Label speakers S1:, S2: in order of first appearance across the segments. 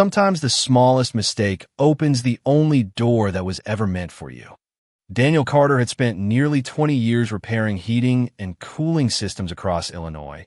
S1: Sometimes the smallest mistake opens the only door that was ever meant for you. Daniel Carter had spent nearly 20 years repairing heating and cooling systems across Illinois,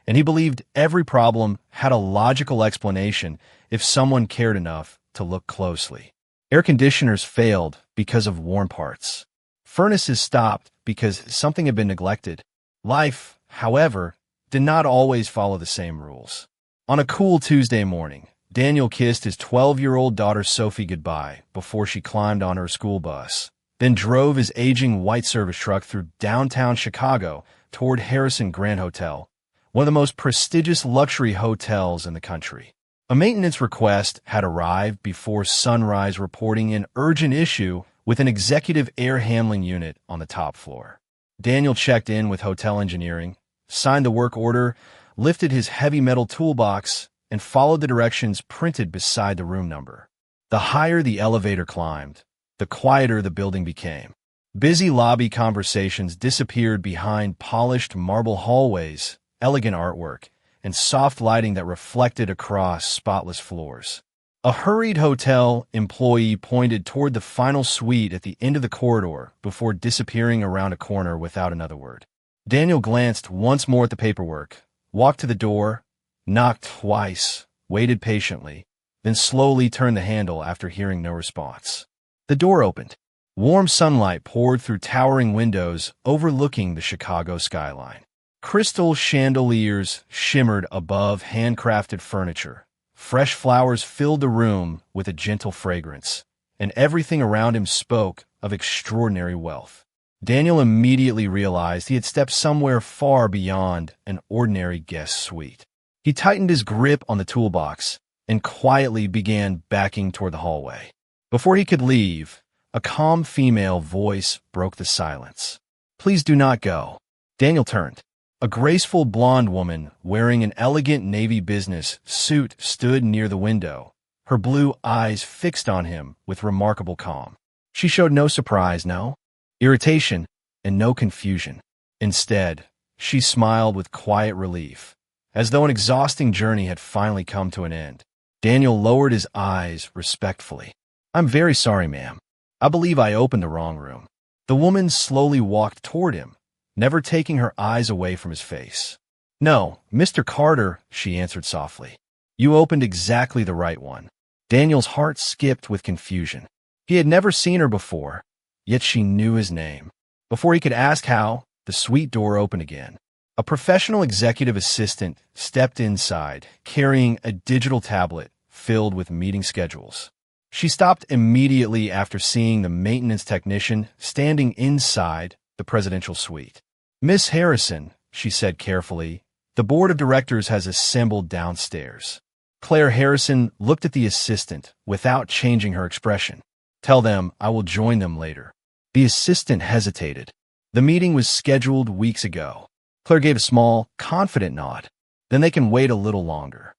S1: and he believed every problem had a logical explanation if someone cared enough to look closely. Air conditioners failed because of warm parts. Furnaces stopped because something had been neglected. Life, however, did not always follow the same rules. On a cool Tuesday morning, Daniel kissed his 12-year-old daughter Sophie goodbye before she climbed on her school bus, then drove his aging white service truck through downtown Chicago toward Harrison Grand Hotel, one of the most prestigious luxury hotels in the country. A maintenance request had arrived before sunrise, reporting an urgent issue with an executive air handling unit on the top floor. Daniel checked in with hotel engineering, signed the work order, lifted his heavy metal toolbox, and followed the directions printed beside the room number. The higher the elevator climbed, the quieter the building became. Busy lobby conversations disappeared behind polished marble hallways, elegant artwork, and soft lighting that reflected across spotless floors. A hurried hotel employee pointed toward the final suite at the end of the corridor before disappearing around a corner without another word. Daniel glanced once more at the paperwork, walked to the door, knocked twice, waited patiently, then slowly turned the handle after hearing no response. The door opened. Warm sunlight poured through towering windows overlooking the Chicago skyline. Crystal chandeliers shimmered above handcrafted furniture. Fresh flowers filled the room with a gentle fragrance, and everything around him spoke of extraordinary wealth. Daniel immediately realized he had stepped somewhere far beyond an ordinary guest suite. He tightened his grip on the toolbox and quietly began backing toward the hallway. Before he could leave, a calm female voice broke the silence. "Please do not go." Daniel turned. A graceful blonde woman wearing an elegant navy business suit stood near the window, her blue eyes fixed on him with remarkable calm. She showed no surprise, no irritation, and no confusion. Instead, she smiled with quiet relief, as though an exhausting journey had finally come to an end. Daniel lowered his eyes respectfully. "I'm very sorry, ma'am. I believe I opened the wrong room." The woman slowly walked toward him, never taking her eyes away from his face. "No, Mr. Carter," she answered softly. "You opened exactly the right one." Daniel's heart skipped with confusion. He had never seen her before, yet she knew his name. Before he could ask how, the suite door opened again. A professional executive assistant stepped inside, carrying a digital tablet filled with meeting schedules. She stopped immediately after seeing the maintenance technician standing inside the presidential suite. "Miss Harrison," she said carefully, "the board of directors has assembled downstairs." Claire Harrison looked at the assistant without changing her expression. "Tell them I will join them later." The assistant hesitated. The meeting was scheduled weeks ago. Claire gave a small, confident nod. "Then they can wait a little longer."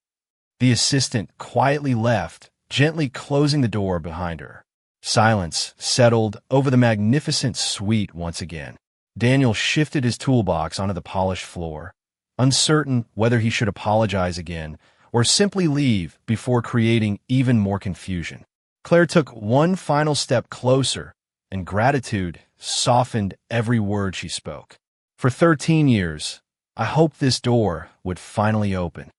S1: The assistant quietly left, gently closing the door behind her. Silence settled over the magnificent suite once again. Daniel shifted his toolbox onto the polished floor, uncertain whether he should apologize again or simply leave before creating even more confusion. Claire took one final step closer, and gratitude softened every word she spoke. "For 13 years, I hoped this door would finally open."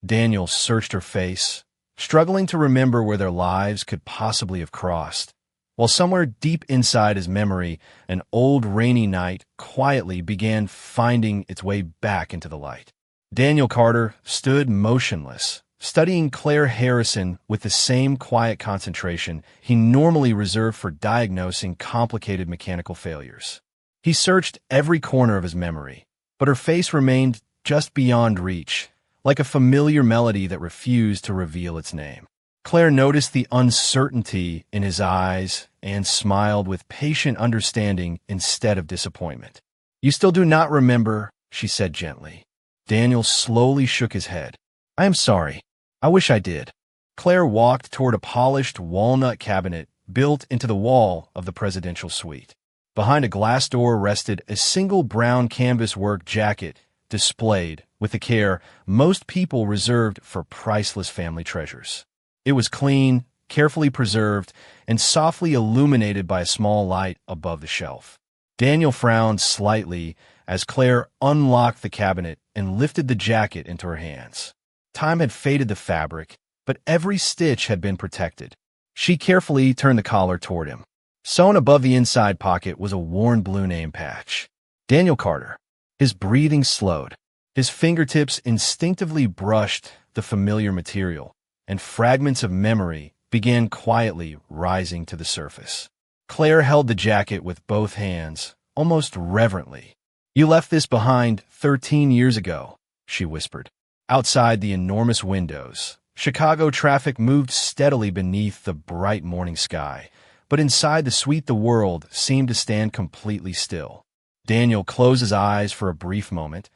S1: Daniel searched her face, struggling to remember where their lives could possibly have crossed, while somewhere deep inside his memory, an old rainy night quietly began finding its way back into the light. Daniel Carter stood motionless, studying Claire Harrison with the same quiet concentration he normally reserved for diagnosing complicated mechanical failures. He searched every corner of his memory, but her face remained just beyond reach, like a familiar melody that refused to reveal its name. Claire noticed the uncertainty in his eyes and smiled with patient understanding instead of disappointment. "You still do not remember," she said gently. Daniel slowly shook his head. "I am sorry. I wish I did." Claire walked toward a polished walnut cabinet built into the wall of the presidential suite. Behind a glass door rested a single brown canvas work jacket displayed with the care most people reserved for priceless family treasures. It was clean, carefully preserved, and softly illuminated by a small light above the shelf. Daniel frowned slightly as Claire unlocked the cabinet and lifted the jacket into her hands. Time had faded the fabric, but every stitch had been protected. She carefully turned the collar toward him. Sewn above the inside pocket was a worn blue name patch. Daniel Carter. His breathing slowed. His fingertips instinctively brushed the familiar material, and fragments of memory began quietly rising to the surface. Claire held the jacket with both hands, almost reverently. "You left this behind 13 years ago," she whispered. Outside the enormous windows, Chicago traffic moved steadily beneath the bright morning sky, but inside the suite the world seemed to stand completely still. Daniel closed his eyes for a brief moment,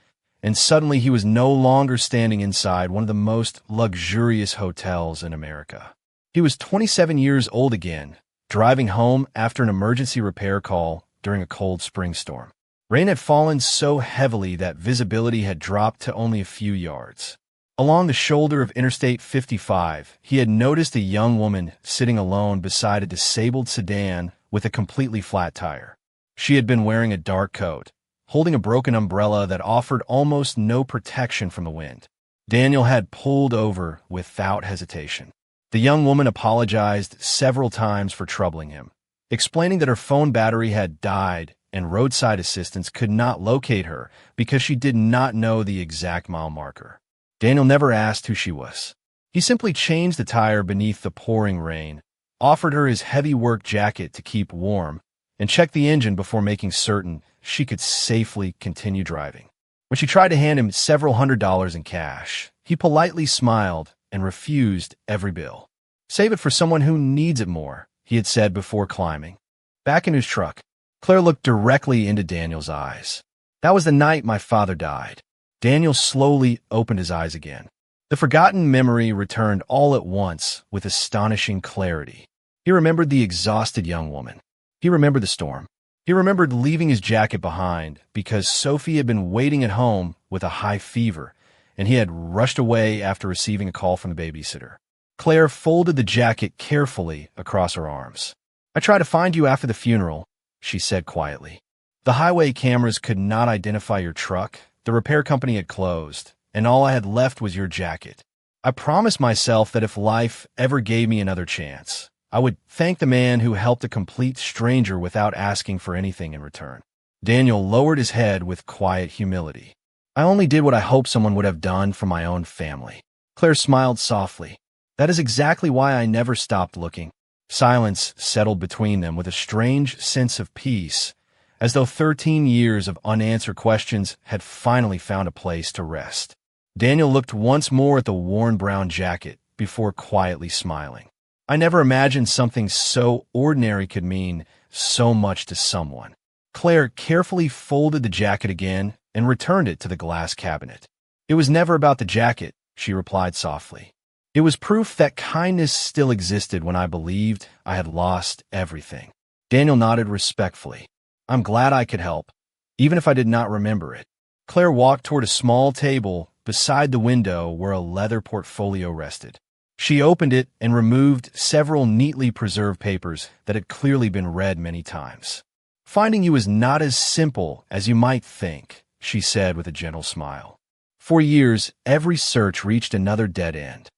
S1: and suddenly he was no longer standing inside one of the most luxurious hotels in America. He was 27 years old again, driving home after an emergency repair call during a cold spring storm. Rain had fallen so heavily that visibility had dropped to only a few yards. Along the shoulder of Interstate 55, he had noticed a young woman sitting alone beside a disabled sedan with a completely flat tire. She had been wearing a dark coat, holding a broken umbrella that offered almost no protection from the wind. Daniel had pulled over without hesitation. The young woman apologized several times for troubling him, explaining that her phone battery had died and roadside assistance could not locate her because she did not know the exact mile marker. Daniel never asked who she was. He simply changed the tire beneath the pouring rain, offered her his heavy work jacket to keep warm, and checked the engine before making certain she could safely continue driving. When she tried to hand him several $100s in cash, he politely smiled and refused every bill. "Save it for someone who needs it more," he had said before climbing. Back in his truck, Claire looked directly into Daniel's eyes. "That was the night my father died." Daniel slowly opened his eyes again. The forgotten memory returned all at once with astonishing clarity. He remembered the exhausted young woman. He remembered the storm. He remembered leaving his jacket behind because Sophie had been waiting at home with a high fever, and he had rushed away after receiving a call from the babysitter. Claire folded the jacket carefully across her arms. "I tried to find you after the funeral," she said quietly. "The highway cameras could not identify your truck. The repair company had closed, and all I had left was your jacket. I promised myself that if life ever gave me another chance, I would thank the man who helped a complete stranger without asking for anything in return." Daniel lowered his head with quiet humility. "I only did what I hoped someone would have done for my own family." Claire smiled softly. "That is exactly why I never stopped looking." Silence settled between them with a strange sense of peace, as though 13 years of unanswered questions had finally found a place to rest. Daniel looked once more at the worn brown jacket before quietly smiling. "I never imagined something so ordinary could mean so much to someone." Claire carefully folded the jacket again and returned it to the glass cabinet. "It was never about the jacket," she replied softly. "It was proof that kindness still existed when I believed I had lost everything." Daniel nodded respectfully. "I'm glad I could help, even if I did not remember it." Claire walked toward a small table beside the window where a leather portfolio rested. She opened it and removed several neatly preserved papers that had clearly been read many times. "Finding you is not as simple as you might think," she said with a gentle smile. "For years, every search reached another dead end."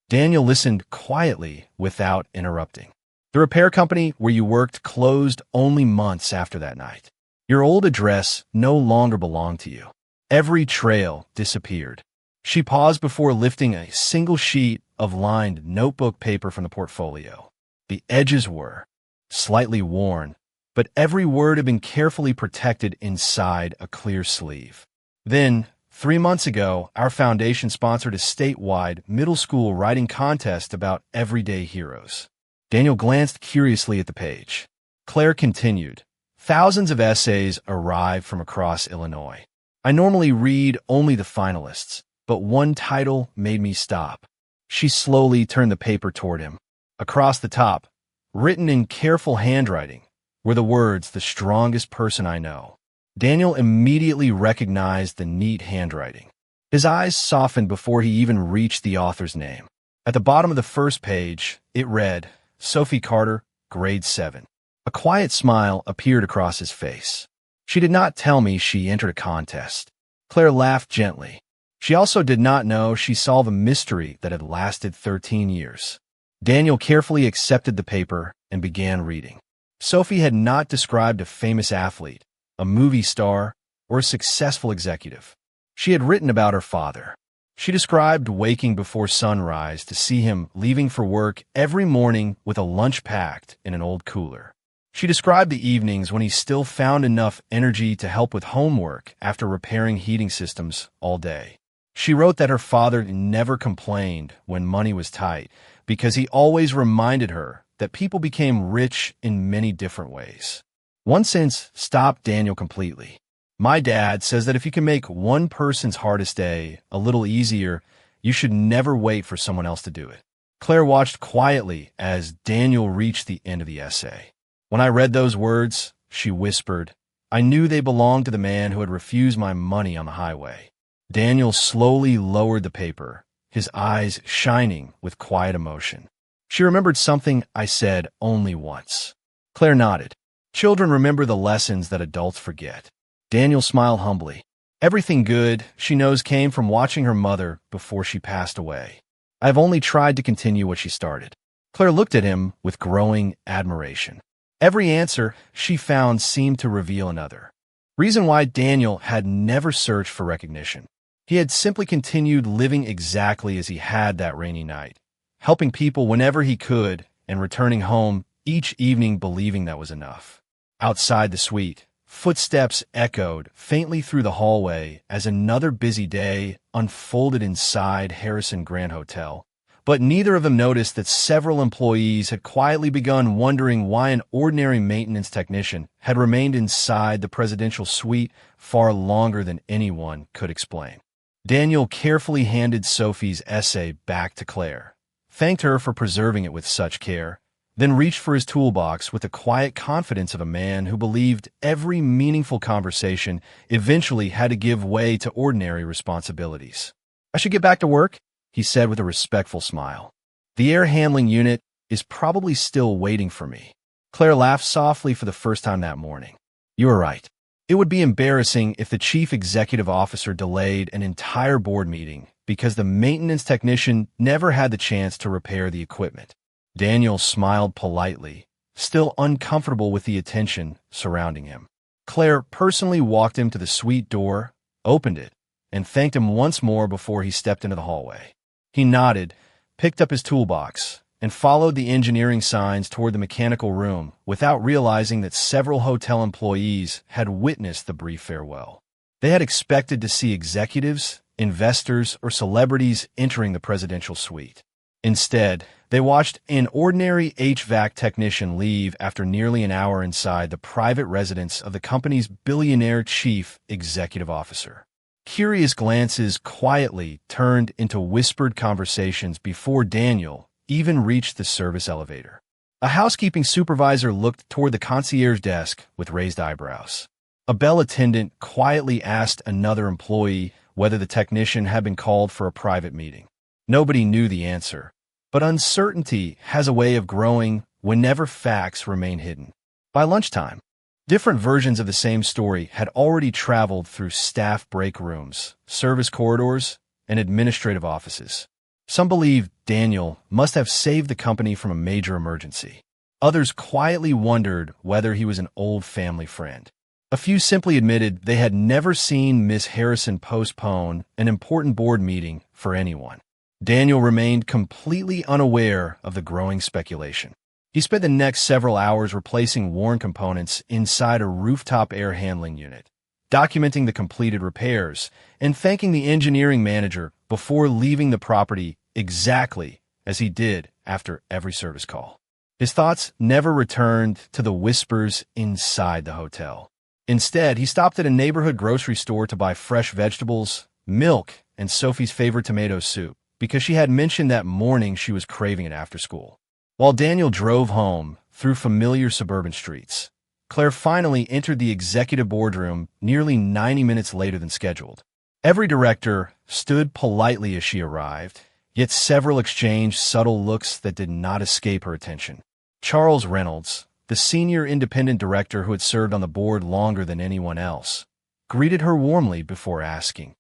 S1: Daniel listened quietly without interrupting. "The repair company where you worked closed only months after that night. Your old address no longer belonged to you. Every trail disappeared." She paused before lifting a single sheet of lined notebook paper from the portfolio. The edges were slightly worn, but every word had been carefully protected inside a clear sleeve. "Then, 3 months ago, our foundation sponsored a statewide middle school writing contest about everyday heroes." Daniel glanced curiously at the page. Claire continued, "Thousands of essays arrived from across Illinois. I normally read only the finalists, but one title made me stop." She slowly turned the paper toward him. Across the top, written in careful handwriting, were the words, "The strongest person I know." Daniel immediately recognized the neat handwriting. His eyes softened before he even reached the author's name. At the bottom of the first page, it read, Sophie Carter, grade 7. A quiet smile appeared across his face. She did not tell me she entered a contest. Claire laughed gently. She also did not know she solved a mystery that had lasted 13 years. Daniel carefully accepted the paper and began reading. Sophie had not described a famous athlete, a movie star, or a successful executive. She had written about her father. She described waking before sunrise to see him leaving for work every morning with a lunch packed in an old cooler. She described the evenings when he still found enough energy to help with homework after repairing heating systems all day. She wrote that her father never complained when money was tight because he always reminded her that people became rich in many different ways. One sentence stopped Daniel completely. My dad says that if you can make one person's hardest day a little easier, you should never wait for someone else to do it. Claire watched quietly as Daniel reached the end of the essay. When I read those words, she whispered, I knew they belonged to the man who had refused my money on the highway. Daniel slowly lowered the paper, his eyes shining with quiet emotion. She remembered something I said only once. Claire nodded. Children remember the lessons that adults forget. Daniel smiled humbly. Everything good, she knows, came from watching her mother before she passed away. I have only tried to continue what she started. Claire looked at him with growing admiration. Every answer she found seemed to reveal another reason why Daniel had never searched for recognition. He had simply continued living exactly as he had that rainy night, helping people whenever he could and returning home each evening believing that was enough. Outside the suite, footsteps echoed faintly through the hallway as another busy day unfolded inside Harrison Grand Hotel. But neither of them noticed that several employees had quietly begun wondering why an ordinary maintenance technician had remained inside the presidential suite far longer than anyone could explain. Daniel carefully handed Sophie's essay back to Claire, thanked her for preserving it with such care, then reached for his toolbox with the quiet confidence of a man who believed every meaningful conversation eventually had to give way to ordinary responsibilities. I should get back to work, he said with a respectful smile. The air handling unit is probably still waiting for me. Claire laughed softly for the first time that morning. You were right. It would be embarrassing if the chief executive officer delayed an entire board meeting because the maintenance technician never had the chance to repair the equipment. Daniel smiled politely, still uncomfortable with the attention surrounding him. Claire personally walked him to the suite door, opened it, and thanked him once more before he stepped into the hallway. He nodded, picked up his toolbox, and followed the engineering signs toward the mechanical room without realizing that several hotel employees had witnessed the brief farewell. They had expected to see executives, investors, or celebrities entering the presidential suite. Instead, they watched an ordinary HVAC technician leave after nearly an hour inside the private residence of the company's billionaire chief executive officer. Curious glances quietly turned into whispered conversations before Daniel even reached the service elevator. A housekeeping supervisor looked toward the concierge desk with raised eyebrows. A bell attendant quietly asked another employee whether the technician had been called for a private meeting. Nobody knew the answer, but uncertainty has a way of growing whenever facts remain hidden. By lunchtime, different versions of the same story had already traveled through staff break rooms, service corridors, and administrative offices. Some believed Daniel must have saved the company from a major emergency. Others quietly wondered whether he was an old family friend. A few simply admitted they had never seen Miss Harrison postpone an important board meeting for anyone. Daniel remained completely unaware of the growing speculation. He spent the next several hours replacing worn components inside a rooftop air handling unit, documenting the completed repairs, and thanking the engineering manager before leaving the property exactly as he did after every service call. His thoughts never returned to the whispers inside the hotel. Instead, he stopped at a neighborhood grocery store to buy fresh vegetables, milk, and Sophie's favorite tomato soup, because she had mentioned that morning she was craving it after school. While Daniel drove home through familiar suburban streets, Claire finally entered the executive boardroom nearly 90 minutes later than scheduled. Every director stood politely as she arrived, Yet several exchanged subtle looks that did not escape her attention. Charles Reynolds, the senior independent director who had served on the board longer than anyone else, greeted her warmly before asking,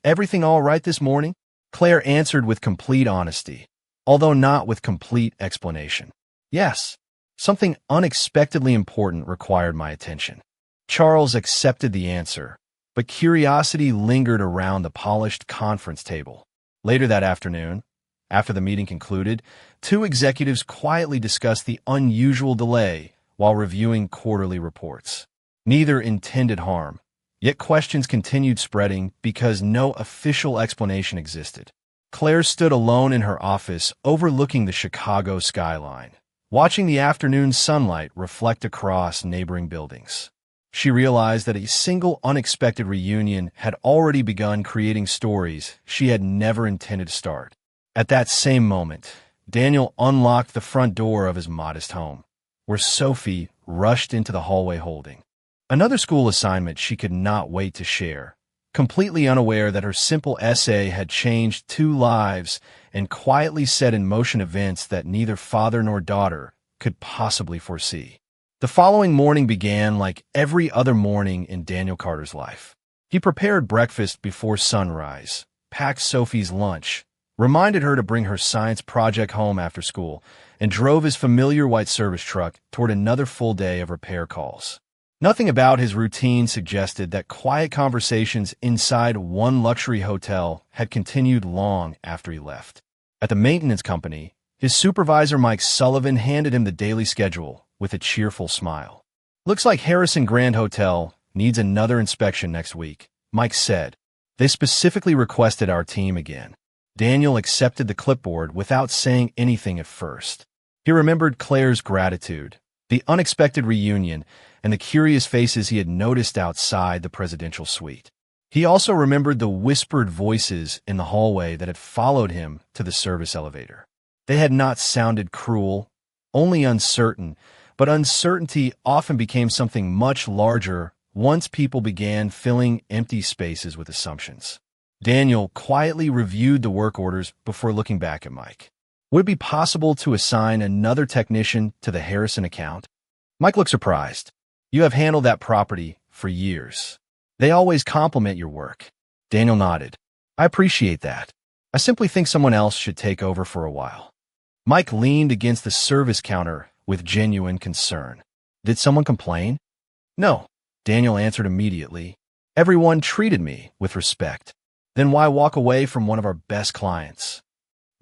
S1: "Everything all right this morning?" Claire answered with complete honesty, although not with complete explanation. "Yes, something unexpectedly important required my attention." Charles accepted the answer, but curiosity lingered around the polished conference table. Later that afternoon, after the meeting concluded, two executives quietly discussed the unusual delay while reviewing quarterly reports. Neither intended harm, yet questions continued spreading because no official explanation existed. Claire stood alone in her office overlooking the Chicago skyline, watching the afternoon sunlight reflect across neighboring buildings. She realized that a single unexpected reunion had already begun creating stories she had never intended to start. At that same moment, Daniel unlocked the front door of his modest home, where Sophie rushed into the hallway holding another school assignment she could not wait to share, completely unaware that her simple essay had changed two lives and quietly set in motion events that neither father nor daughter could possibly foresee. The following morning began like every other morning in Daniel Carter's life. He prepared breakfast before sunrise, packed Sophie's lunch, reminded her to bring her science project home after school, and drove his familiar white service truck toward another full day of repair calls. Nothing about his routine suggested that quiet conversations inside one luxury hotel had continued long after he left. At the maintenance company, his supervisor Mike Sullivan handed him the daily schedule with a cheerful smile. "Looks like Harrison Grand Hotel needs another inspection next week," Mike said. "They specifically requested our team again." Daniel accepted the clipboard without saying anything at first. He remembered Claire's gratitude, the unexpected reunion, and the curious faces he had noticed outside the presidential suite. He also remembered the whispered voices in the hallway that had followed him to the service elevator. They had not sounded cruel, only uncertain, but uncertainty often became something much larger once people began filling empty spaces with assumptions. Daniel quietly reviewed the work orders before looking back at Mike. Would it be possible to assign another technician to the Harrison account? Mike looked surprised. "You have handled that property for years. They always compliment your work." Daniel nodded. "I appreciate that. I simply think someone else should take over for a while." Mike leaned against the service counter with genuine concern. "Did someone complain?" "No," Daniel answered immediately. "Everyone treated me with respect. Then why walk away from one of our best clients?"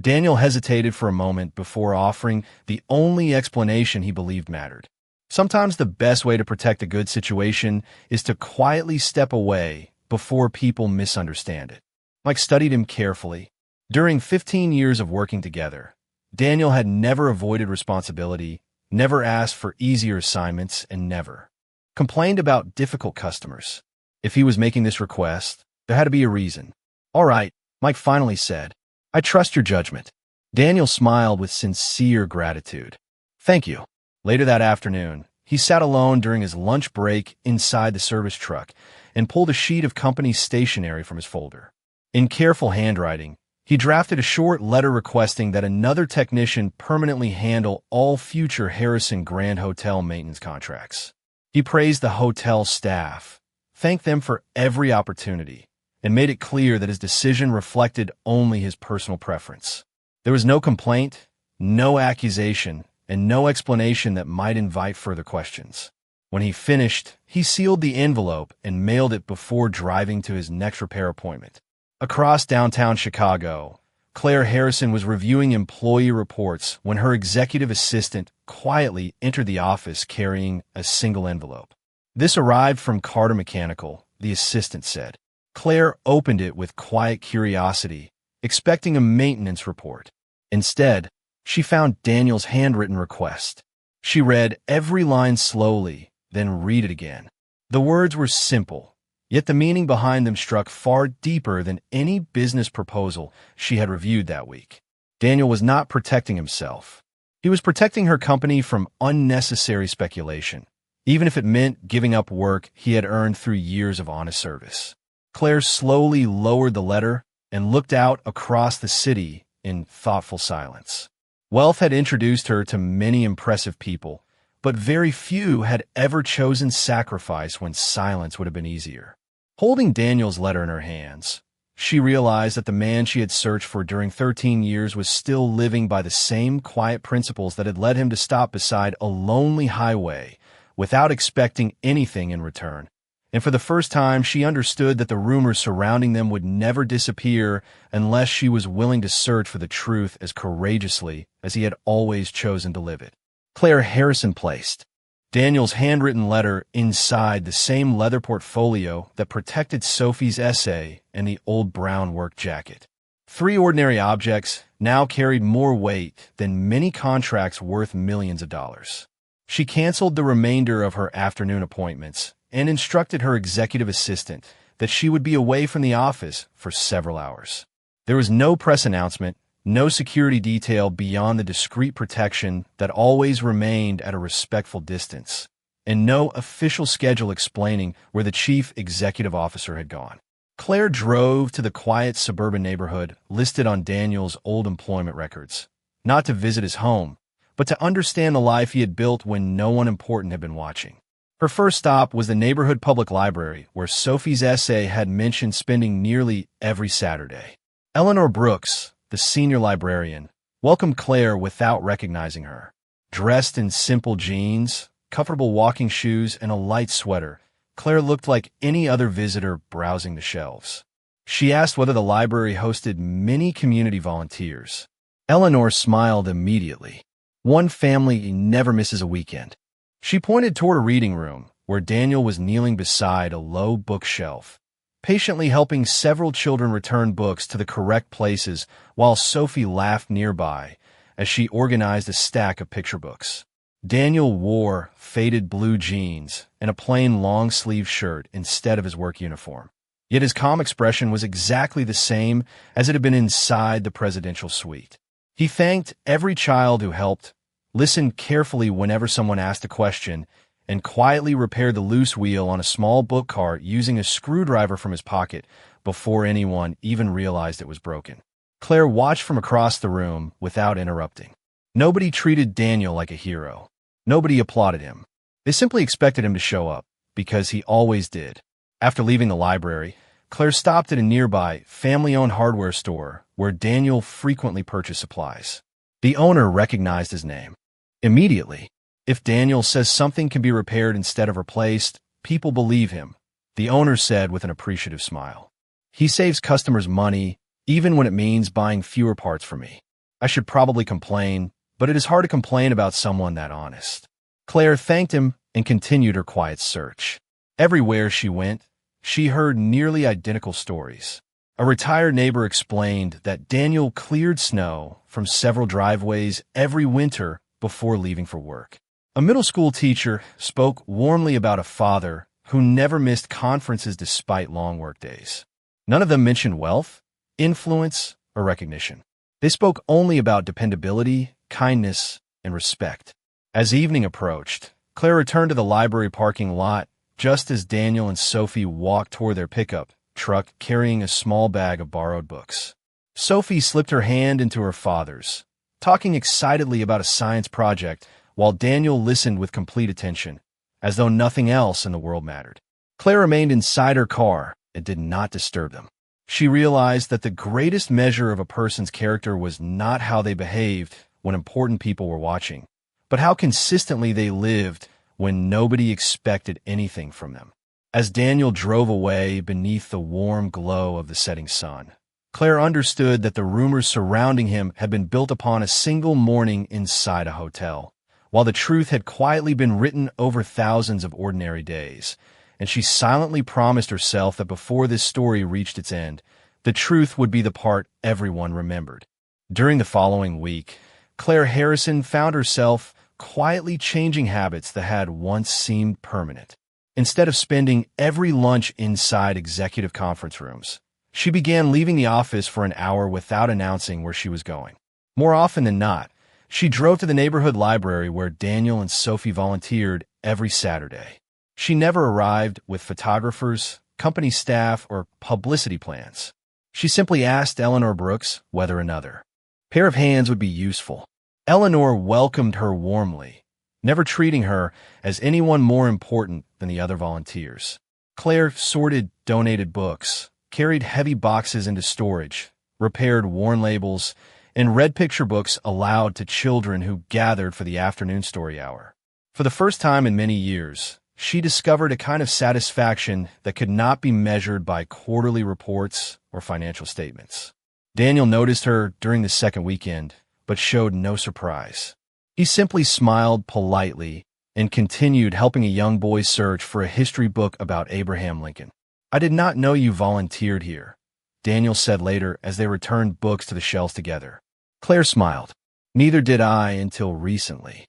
S1: Daniel hesitated for a moment before offering the only explanation he believed mattered. Sometimes the best way to protect a good situation is to quietly step away before people misunderstand it. Mike studied him carefully. During 15 years of working together, Daniel had never avoided responsibility, never asked for easier assignments, and never complained about difficult customers. If he was making this request, there had to be a reason. "All right," Mike finally said. "I trust your judgment." Daniel smiled with sincere gratitude. "Thank you." Later that afternoon, he sat alone during his lunch break inside the service truck and pulled a sheet of company stationery from his folder. In careful handwriting, he drafted a short letter requesting that another technician permanently handle all future Harrison Grand Hotel maintenance contracts. He praised the hotel staff, thanked them for every opportunity, and made it clear that his decision reflected only his personal preference. There was no complaint, no accusation, and no explanation that might invite further questions. When he finished, he sealed the envelope and mailed it before driving to his next repair appointment. Across downtown Chicago, Claire Harrison was reviewing employee reports when her executive assistant quietly entered the office carrying a single envelope. "This arrived from Carter Mechanical," the assistant said. Claire opened it with quiet curiosity, expecting a maintenance report. Instead, she found Daniel's handwritten request. She read every line slowly, then read it again. The words were simple, yet the meaning behind them struck far deeper than any business proposal she had reviewed that week. Daniel was not protecting himself. He was protecting her company from unnecessary speculation, even if it meant giving up work he had earned through years of honest service. Claire slowly lowered the letter and looked out across the city in thoughtful silence. Wealth had introduced her to many impressive people, but very few had ever chosen sacrifice when silence would have been easier. Holding Daniel's letter in her hands, she realized that the man she had searched for during 13 years was still living by the same quiet principles that had led him to stop beside a lonely highway without expecting anything in return. And for the first time, she understood that the rumors surrounding them would never disappear unless she was willing to search for the truth as courageously as he had always chosen to live it. Claire Harrison placed Daniel's handwritten letter inside the same leather portfolio that protected Sophie's essay and the old brown work jacket. 3 ordinary objects now carried more weight than many contracts worth millions of dollars. She canceled the remainder of her afternoon appointments and instructed her executive assistant that she would be away from the office for several hours. There was no press announcement, no security detail beyond the discreet protection that always remained at a respectful distance, and no official schedule explaining where the chief executive officer had gone. Claire drove to the quiet suburban neighborhood listed on Daniel's old employment records, not to visit his home, but to understand the life he had built when no one important had been watching. Her first stop was the neighborhood public library, where Sophie's essay had mentioned spending nearly every Saturday. Eleanor Brooks, the senior librarian, welcomed Claire without recognizing her. Dressed in simple jeans, comfortable walking shoes, and a light sweater, Claire looked like any other visitor browsing the shelves. She asked whether the library hosted many community volunteers. Eleanor smiled immediately. One family never misses a weekend. She pointed toward a reading room, where Daniel was kneeling beside a low bookshelf, patiently helping several children return books to the correct places while Sophie laughed nearby as she organized a stack of picture books. Daniel wore faded blue jeans and a plain long-sleeved shirt instead of his work uniform. Yet his calm expression was exactly the same as it had been inside the presidential suite. He thanked every child who helped, listened carefully whenever someone asked a question, and quietly repaired the loose wheel on a small book cart using a screwdriver from his pocket before anyone even realized it was broken. Claire watched from across the room without interrupting. Nobody treated Daniel like a hero. Nobody applauded him. They simply expected him to show up, because he always did. After leaving the library, Claire stopped at a nearby, family-owned hardware store where Daniel frequently purchased supplies. The owner recognized his name. Immediately, if Daniel says something can be repaired instead of replaced, people believe him, the owner said with an appreciative smile. He saves customers money, even when it means buying fewer parts from me. I should probably complain, but it is hard to complain about someone that honest. Claire thanked him and continued her quiet search. Everywhere she went, she heard nearly identical stories. A retired neighbor explained that Daniel cleared snow from several driveways every winter before leaving for work. A middle school teacher spoke warmly about a father who never missed conferences despite long workdays. None of them mentioned wealth, influence, or recognition. They spoke only about dependability, kindness, and respect. As evening approached, Claire returned to the library parking lot just as Daniel and Sophie walked toward their pickup truck carrying a small bag of borrowed books. Sophie slipped her hand into her father's, talking excitedly about a science project while Daniel listened with complete attention, as though nothing else in the world mattered. Claire remained inside her car and did not disturb them. She realized that the greatest measure of a person's character was not how they behaved when important people were watching, but how consistently they lived when nobody expected anything from them. As Daniel drove away beneath the warm glow of the setting sun, Claire understood that the rumors surrounding him had been built upon a single morning inside a hotel, while the truth had quietly been written over thousands of ordinary days, and she silently promised herself that before this story reached its end, the truth would be the part everyone remembered. During the following week, Claire Harrison found herself quietly changing habits that had once seemed permanent. Instead of spending every lunch inside executive conference rooms, she began leaving the office for an hour without announcing where she was going. More often than not, she drove to the neighborhood library where Daniel and Sophie volunteered every Saturday. She never arrived with photographers, company staff, or publicity plans. She simply asked Eleanor Brooks whether another Pair of hands would be useful. Eleanor welcomed her warmly, never treating her as anyone more important than the other volunteers. Claire sorted donated books, carried heavy boxes into storage, repaired worn labels, and read picture books aloud to children who gathered for the afternoon story hour. For the first time in many years, she discovered a kind of satisfaction that could not be measured by quarterly reports or financial statements. Daniel noticed her during the second weekend, but showed no surprise. He simply smiled politely and continued helping a young boy search for a history book about Abraham Lincoln. "I did not know you volunteered here," Daniel said later as they returned books to the shelves together. Claire smiled. "Neither did I until recently."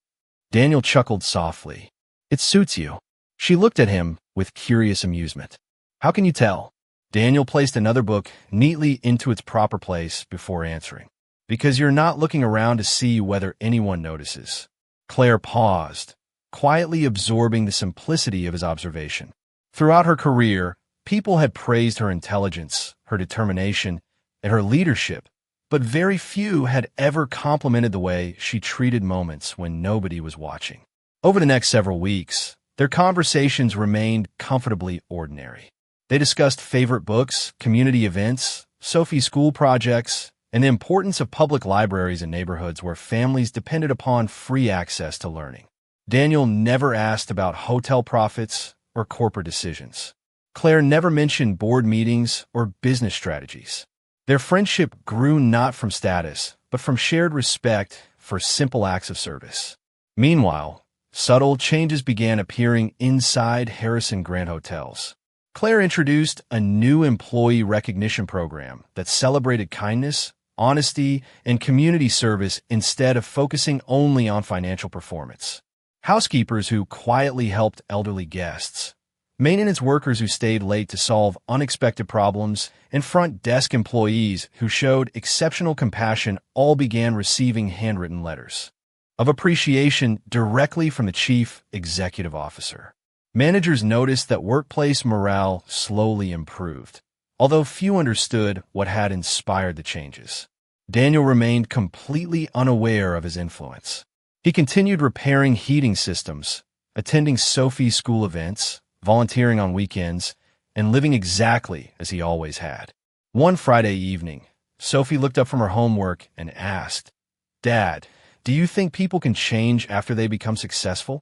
S1: Daniel chuckled softly. "It suits you." She looked at him with curious amusement. "How can you tell?" Daniel placed another book neatly into its proper place before answering. "Because you're not looking around to see whether anyone notices." Claire paused, quietly absorbing the simplicity of his observation. Throughout her career, people had praised her intelligence, her determination, and her leadership, but very few had ever complimented the way she treated moments when nobody was watching. Over the next several weeks, their conversations remained comfortably ordinary. They discussed favorite books, community events, Sophie's school projects, and the importance of public libraries in neighborhoods where families depended upon free access to learning. Daniel never asked about hotel profits or corporate decisions. Claire never mentioned board meetings or business strategies. Their friendship grew not from status, but from shared respect for simple acts of service. Meanwhile, subtle changes began appearing inside Harrison Grand hotels. Claire introduced a new employee recognition program that celebrated kindness, honesty, and community service instead of focusing only on financial performance. Housekeepers who quietly helped elderly guests, maintenance workers who stayed late to solve unexpected problems, and front desk employees who showed exceptional compassion all began receiving handwritten letters of appreciation directly from the chief executive officer. Managers noticed that workplace morale slowly improved, although few understood what had inspired the changes. Daniel remained completely unaware of his influence. He continued repairing heating systems, attending Sophie's school events, volunteering on weekends, and living exactly as he always had. One Friday evening, Sophie looked up from her homework and asked, "Dad, do you think people can change after they become successful?"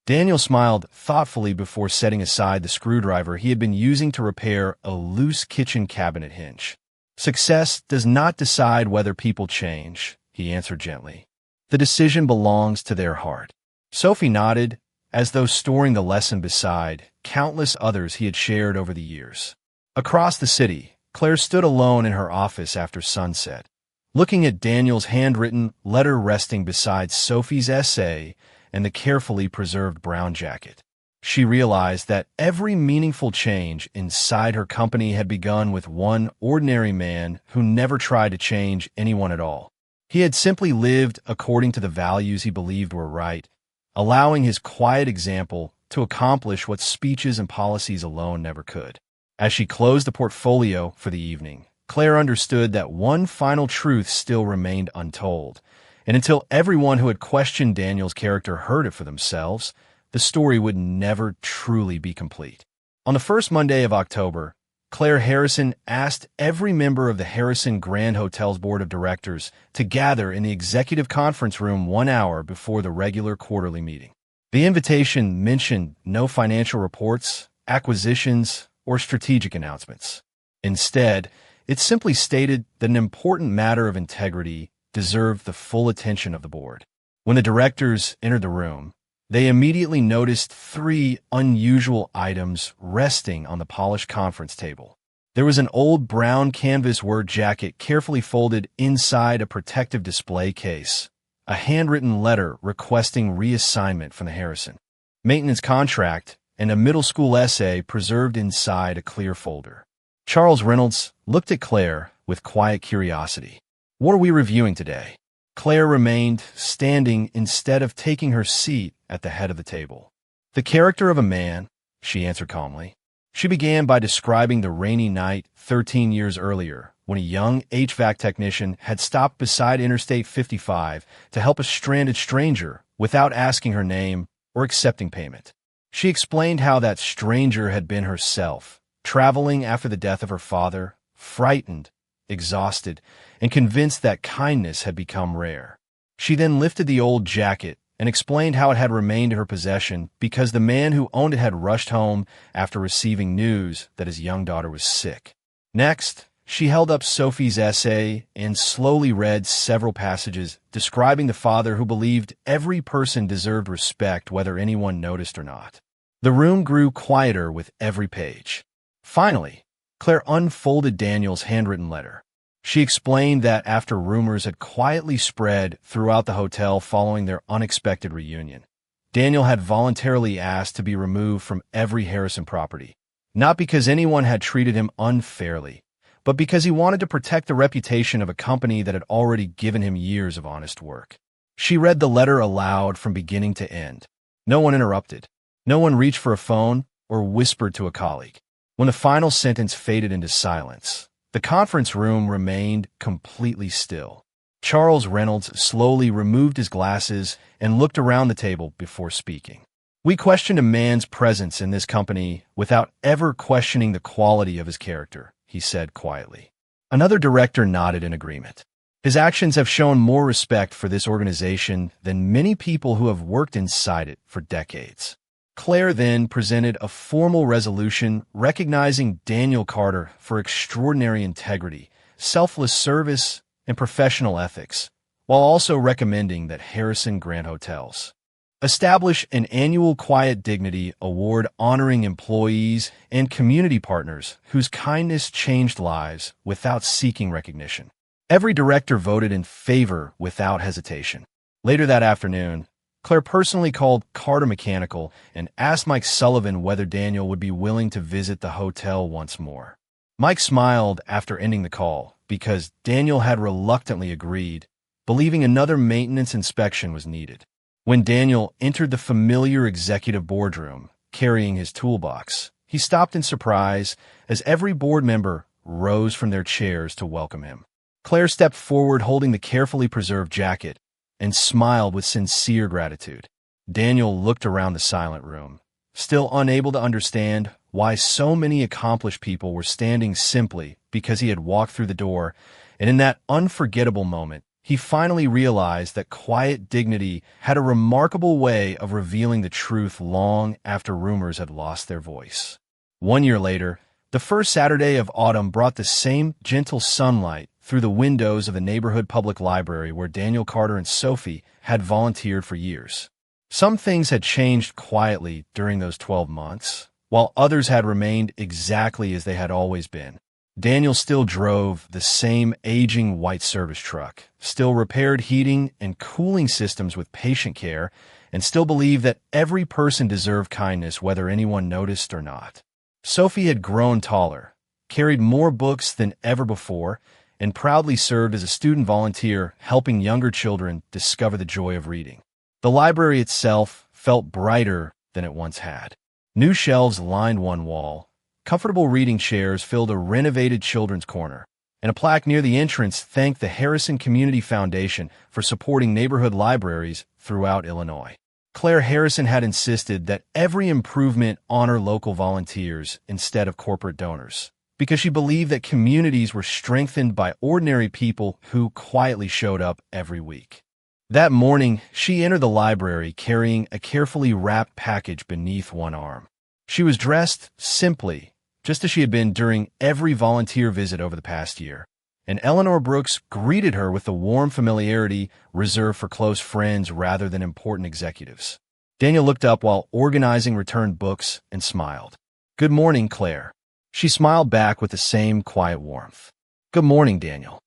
S1: Daniel smiled thoughtfully before setting aside the screwdriver he had been using to repair a loose kitchen cabinet hinge. "Success does not decide whether people change," he answered gently. "The decision belongs to their heart." Sophie nodded, as though storing the lesson beside countless others he had shared over the years. Across the city, Claire stood alone in her office after sunset, looking at Daniel's handwritten letter resting beside Sophie's essay and the carefully preserved brown jacket. She realized that every meaningful change inside her company had begun with one ordinary man who never tried to change anyone at all. He had simply lived according to the values he believed were right, allowing his quiet example to accomplish what speeches and policies alone never could. As she closed the portfolio for the evening, Claire understood that one final truth still remained untold, and until everyone who had questioned Daniel's character heard it for themselves, the story would never truly be complete. On the first Monday of October, Claire Harrison asked every member of the Harrison Grand Hotel's board of directors to gather in the executive conference room 1 hour before the regular quarterly meeting. The invitation mentioned no financial reports, acquisitions, or strategic announcements. Instead, it simply stated that an important matter of integrity deserved the full attention of the board. When the directors entered the room, they immediately noticed 3 unusual items resting on the polished conference table. There was an old brown canvas word jacket carefully folded inside a protective display case, a handwritten letter requesting reassignment from the Harrison maintenance contract, and a middle school essay preserved inside a clear folder. Charles Reynolds looked at Claire with quiet curiosity. "What are we reviewing today?" Claire remained standing instead of taking her seat at the head of the table. "The character of a man," she answered calmly. She began by describing the rainy night 13 years earlier when a young HVAC technician had stopped beside Interstate 55 to help a stranded stranger without asking her name or accepting payment. She explained how that stranger had been herself, traveling after the death of her father, frightened, exhausted, and convinced that kindness had become rare. She then lifted the old jacket and explained how it had remained in her possession because the man who owned it had rushed home after receiving news that his young daughter was sick. Next, she held up Sophie's essay and slowly read several passages describing the father who believed every person deserved respect whether anyone noticed or not. The room grew quieter with every page. Finally, Claire unfolded Daniel's handwritten letter. She explained that after rumors had quietly spread throughout the hotel following their unexpected reunion, Daniel had voluntarily asked to be removed from every Harrison property, not because anyone had treated him unfairly, but because he wanted to protect the reputation of a company that had already given him years of honest work. She read the letter aloud from beginning to end. No one interrupted. No one reached for a phone or whispered to a colleague. When the final sentence faded into silence, the conference room remained completely still. Charles Reynolds slowly removed his glasses and looked around the table before speaking. "We questioned a man's presence in this company without ever questioning the quality of his character," he said quietly. Another director nodded in agreement. "His actions have shown more respect for this organization than many people who have worked inside it for decades." Claire then presented a formal resolution recognizing Daniel Carter for extraordinary integrity, selfless service, and professional ethics, while also recommending that Harrison Grand Hotels establish an annual Quiet Dignity Award honoring employees and community partners whose kindness changed lives without seeking recognition. Every director voted in favor without hesitation. Later that afternoon, Claire personally called Carter Mechanical and asked Mike Sullivan whether Daniel would be willing to visit the hotel once more. Mike smiled after ending the call because Daniel had reluctantly agreed, believing another maintenance inspection was needed. When Daniel entered the familiar executive boardroom, carrying his toolbox, he stopped in surprise as every board member rose from their chairs to welcome him. Claire stepped forward holding the carefully preserved jacket and smiled with sincere gratitude. Daniel looked around the silent room, still unable to understand why so many accomplished people were standing simply because he had walked through the door, and in that unforgettable moment, he finally realized that quiet dignity had a remarkable way of revealing the truth long after rumors had lost their voice. 1 year later, the first Saturday of autumn brought the same gentle sunlight through the windows of the neighborhood public library where Daniel Carter and Sophie had volunteered for years. Some things had changed quietly during those 12 months, while others had remained exactly as they had always been. Daniel still drove the same aging white service truck, still repaired heating and cooling systems with patient care, and still believed that every person deserved kindness whether anyone noticed or not. Sophie had grown taller, carried more books than ever before, and proudly served as a student volunteer helping younger children discover the joy of reading. The library itself felt brighter than it once had. New shelves lined one wall, comfortable reading chairs filled a renovated children's corner, and a plaque near the entrance thanked the Harrison Community Foundation for supporting neighborhood libraries throughout Illinois. Claire Harrison had insisted that every improvement honor local volunteers instead of corporate donors, because she believed that communities were strengthened by ordinary people who quietly showed up every week. That morning, she entered the library carrying a carefully wrapped package beneath one arm. She was dressed simply, just as she had been during every volunteer visit over the past year, and Eleanor Brooks greeted her with the warm familiarity reserved for close friends rather than important executives. Daniel looked up while organizing returned books and smiled. "Good morning, Claire." She smiled back with the same quiet warmth. "Good morning, Daniel."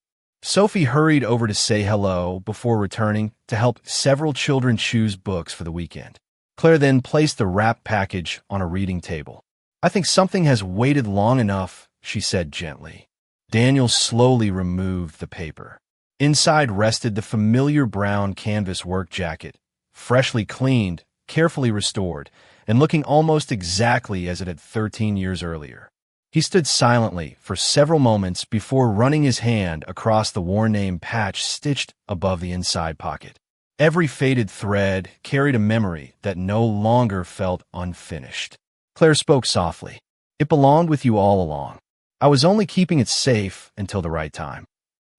S1: Sophie hurried over to say hello before returning to help several children choose books for the weekend. Claire then placed the wrapped package on a reading table. "I think something has waited long enough," she said gently. Daniel slowly removed the paper. Inside rested the familiar brown canvas work jacket, freshly cleaned, carefully restored, and looking almost exactly as it had 13 years earlier. He stood silently for several moments before running his hand across the worn name patch stitched above the inside pocket. Every faded thread carried a memory that no longer felt unfinished. Claire spoke softly. "It belonged with you all along. I was only keeping it safe until the right time."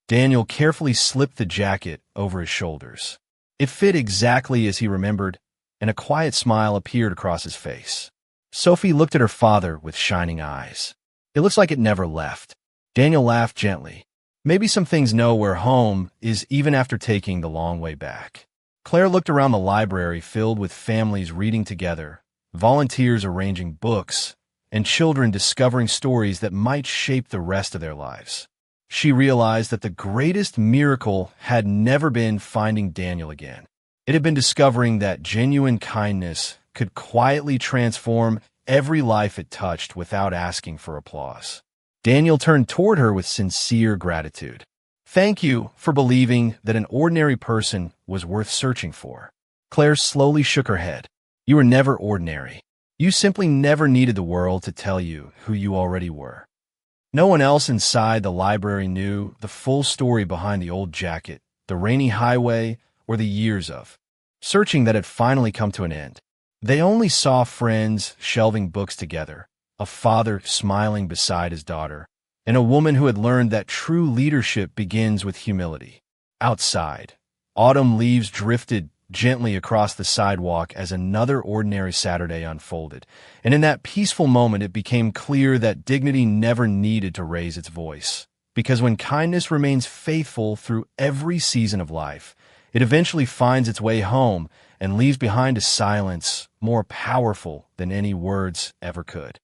S1: Daniel carefully slipped the jacket over his shoulders. It fit exactly as he remembered, and a quiet smile appeared across his face. Sophie looked at her father with shining eyes. "It looks like it never left." Daniel laughed gently. "Maybe some things know where home is even after taking the long way back." Claire looked around the library filled with families reading together, volunteers arranging books, and children discovering stories that might shape the rest of their lives. She realized that the greatest miracle had never been finding Daniel again. It had been discovering that genuine kindness could quietly transform every life it touched without asking for applause. Daniel turned toward her with sincere gratitude. "Thank you for believing that an ordinary person was worth searching for." Claire slowly shook her head. "You were never ordinary. You simply never needed the world to tell you who you already were." No one else inside the library knew the full story behind the old jacket, the rainy highway, or the years of searching that had finally come to an end. They only saw friends shelving books together, a father smiling beside his daughter, and a woman who had learned that true leadership begins with humility. Outside, autumn leaves drifted gently across the sidewalk as another ordinary Saturday unfolded, and in that peaceful moment it became clear that dignity never needed to raise its voice. Because when kindness remains faithful through every season of life, it eventually finds its way home and leaves behind a silence more powerful than any words ever could.